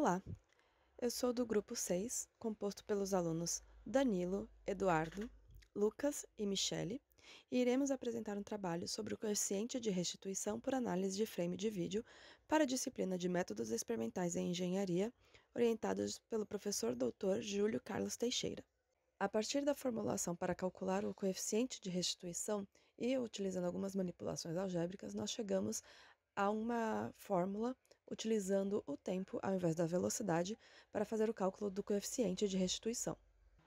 Olá, eu sou do grupo 6, composto pelos alunos Danilo, Eduardo, Lucas e Michele, e iremos apresentar um trabalho sobre o coeficiente de restituição por análise de frame de vídeo para a disciplina de Métodos Experimentais em Engenharia, orientados pelo professor Dr. Júlio Carlos Teixeira. A partir da formulação para calcular o coeficiente de restituição e utilizando algumas manipulações algébricas, nós chegamos a uma fórmula utilizando o tempo ao invés da velocidade para fazer o cálculo do coeficiente de restituição.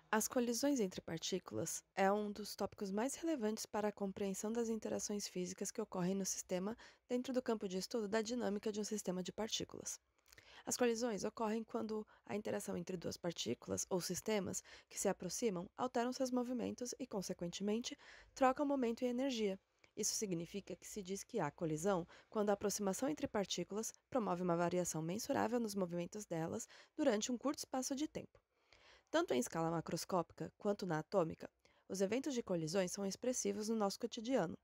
As colisões entre partículas é um dos tópicos mais relevantes para a compreensão das interações físicas que ocorrem no sistema dentro do campo de estudo da dinâmica de um sistema de partículas. As colisões ocorrem quando a interação entre duas partículas ou sistemas que se aproximam alteram seus movimentos e, consequentemente, trocam momento e energia. Isso significa que se diz que há colisão quando a aproximação entre partículas promove uma variação mensurável nos movimentos delas durante um curto espaço de tempo. Tanto em escala macroscópica quanto na atômica, os eventos de colisões são expressivos no nosso cotidiano.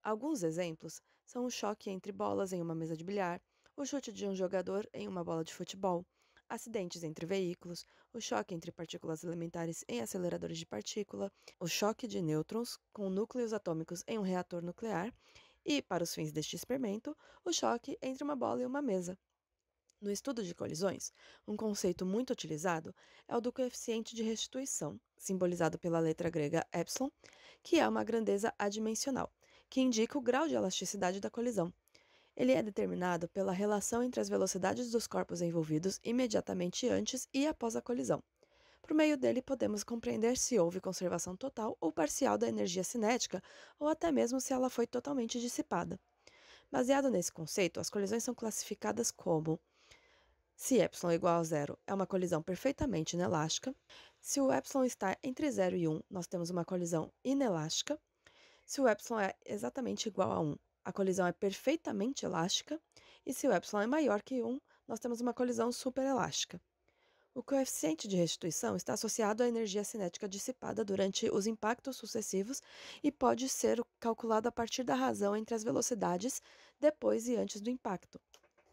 Alguns exemplos são o choque entre bolas em uma mesa de bilhar, o chute de um jogador em uma bola de futebol, acidentes entre veículos, o choque entre partículas elementares em aceleradores de partícula, o choque de nêutrons com núcleos atômicos em um reator nuclear e, para os fins deste experimento, o choque entre uma bola e uma mesa. No estudo de colisões, um conceito muito utilizado é o do coeficiente de restituição, simbolizado pela letra grega epsilon, que é uma grandeza adimensional, que indica o grau de elasticidade da colisão. Ele é determinado pela relação entre as velocidades dos corpos envolvidos imediatamente antes e após a colisão. Por meio dele, podemos compreender se houve conservação total ou parcial da energia cinética, ou até mesmo se ela foi totalmente dissipada. Baseado nesse conceito, as colisões são classificadas como: se ε é igual a zero, é uma colisão perfeitamente inelástica. Se o ε está entre 0 e 1, nós temos uma colisão inelástica. Se o ε é exatamente igual a 1, a colisão é perfeitamente elástica. E se o ε é maior que 1, nós temos uma colisão superelástica. O coeficiente de restituição está associado à energia cinética dissipada durante os impactos sucessivos e pode ser calculado a partir da razão entre as velocidades depois e antes do impacto.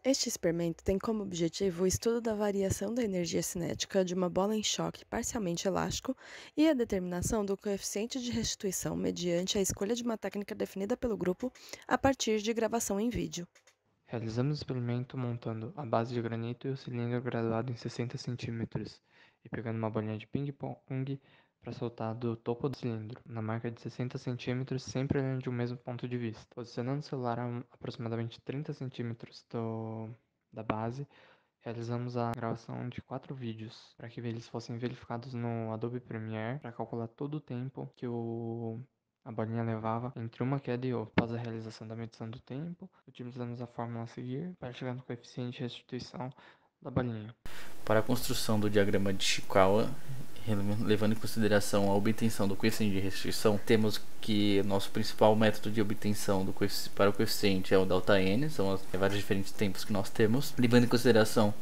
Este experimento tem como objetivo o estudo da variação da energia cinética de uma bola em choque parcialmente elástico e a determinação do coeficiente de restituição mediante a escolha de uma técnica definida pelo grupo a partir de gravação em vídeo. Realizamos o experimento montando a base de granito e o cilindro graduado em 60 cm e pegando uma bolinha de ping-pong para soltar do topo do cilindro, na marca de 60 cm, sempre olhando de um mesmo ponto de vista. Posicionando o celular a aproximadamente 30 cm da base, realizamos a gravação de 4 vídeos para que eles fossem verificados no Adobe Premiere para calcular todo o tempo que a bolinha levava entre uma queda e outra. Após a realização da medição do tempo, utilizamos a fórmula a seguir para chegar no coeficiente de restituição da bolinha. Para a construção do diagrama de Chikawa, levando em consideração a obtenção do coeficiente de restrição, temos que nosso principal método de obtenção para o coeficiente é o ΔN, são os vários diferentes tempos que nós temos, levando em consideração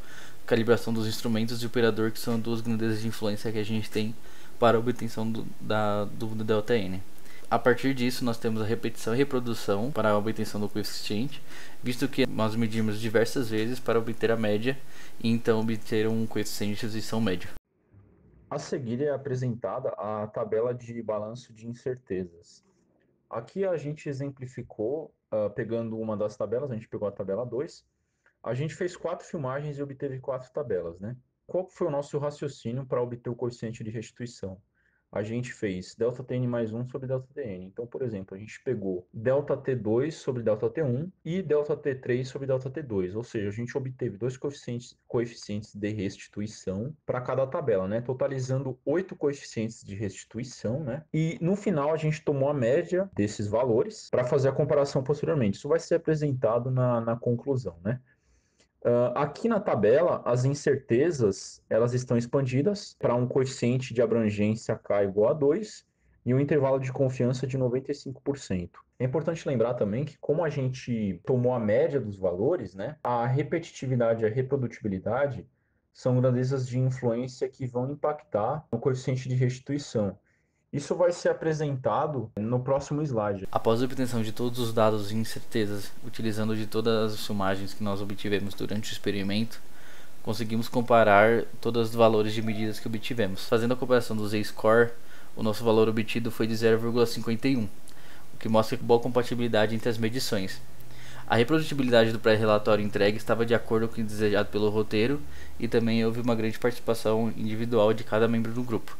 a calibração dos instrumentos e o operador, que são duas grandezas de influência que a gente tem para a obtenção do ΔN. A partir disso, nós temos a repetição e reprodução para a obtenção do coeficiente, visto que nós medimos diversas vezes para obter a média e então obter um coeficiente de restrição médio. A seguir é apresentada a tabela de balanço de incertezas. Aqui a gente exemplificou, pegando uma das tabelas, a gente pegou a tabela 2, a gente fez 4 filmagens e obteve 4 tabelas, né? Qual foi o nosso raciocínio para obter o coeficiente de restituição? A gente fez ΔTn mais 1 sobre ΔTn. Então, por exemplo, a gente pegou ΔT2 sobre ΔT1 e ΔT3 sobre ΔT2. Ou seja, a gente obteve dois coeficientes de restituição para cada tabela, né? Totalizando 8 coeficientes de restituição, né? E no final a gente tomou a média desses valores para fazer a comparação posteriormente. Isso vai ser apresentado na conclusão, né? Aqui na tabela, as incertezas elas estão expandidas para um coeficiente de abrangência K igual a 2 e um intervalo de confiança de 95%. É importante lembrar também que, como a gente tomou a média dos valores, né, a repetitividade e a reprodutibilidade são grandezas de influência que vão impactar no coeficiente de restituição. Isso vai ser apresentado no próximo slide. Após a obtenção de todos os dados e incertezas, utilizando de todas as filmagens que nós obtivemos durante o experimento, conseguimos comparar todos os valores de medidas que obtivemos. Fazendo a comparação do Z-score, o nosso valor obtido foi de 0,51, o que mostra boa compatibilidade entre as medições. A reprodutibilidade do pré-relatório entregue estava de acordo com o desejado pelo roteiro e também houve uma grande participação individual de cada membro do grupo.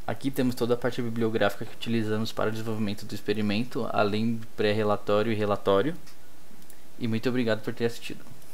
Aqui temos toda a parte bibliográfica que utilizamos para o desenvolvimento do experimento, além do pré-relatório e relatório. E muito obrigado por ter assistido.